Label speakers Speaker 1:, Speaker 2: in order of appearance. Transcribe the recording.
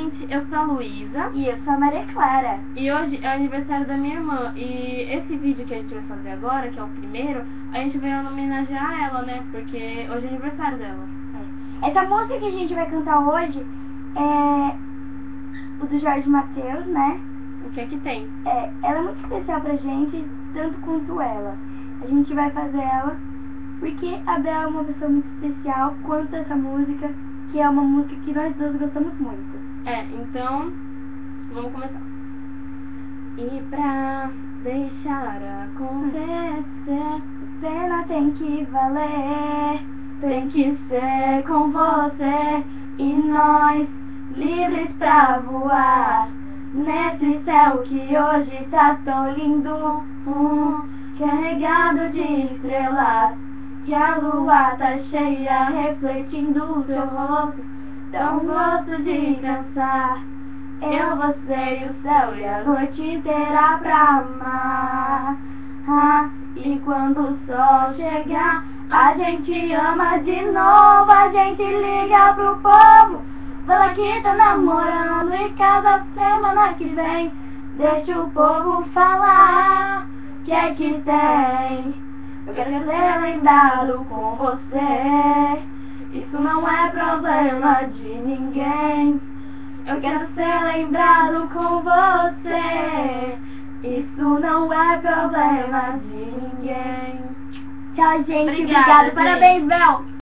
Speaker 1: gente, eu sou a Luísa.
Speaker 2: E eu sou a Maria Clara.
Speaker 1: E hoje é o aniversário da minha irmã. E esse vídeo que a gente vai fazer agora, que é o primeiro, a gente veio homenagear ela, né? Porque hoje é aniversário dela.
Speaker 2: Essa música que a gente vai cantar hoje é o do Jorge Mateus, né?
Speaker 1: O que é que tem?
Speaker 2: Ela é muito especial pra gente, tanto quanto ela. A gente vai fazer ela porque a Bel é uma pessoa muito especial quanto essa música, que é uma música que nós dois gostamos muito.
Speaker 1: Então, vamos começar. E pra deixar acontecer,
Speaker 2: Cena tem que valer,
Speaker 1: tem que ser com você
Speaker 2: e nós livres pra voar nesse céu que hoje tá tão lindo, carregado de estrelas, e a lua tá cheia refletindo o seu rosto. Dá um gosto de dançar, eu, você e o céu e a noite inteira pra amar. E quando o sol chegar, a gente ama de novo, a gente liga pro povo, fala que tá namorando e casa semana que vem. Deixa o povo falar, que é que tem. Eu quero ser lembrado com você, isso não é problema de ninguém. Eu quero ser lembrado com você, isso não é problema de ninguém. Tchau, gente.
Speaker 1: Obrigada,
Speaker 2: Obrigado. Parabéns, Bel.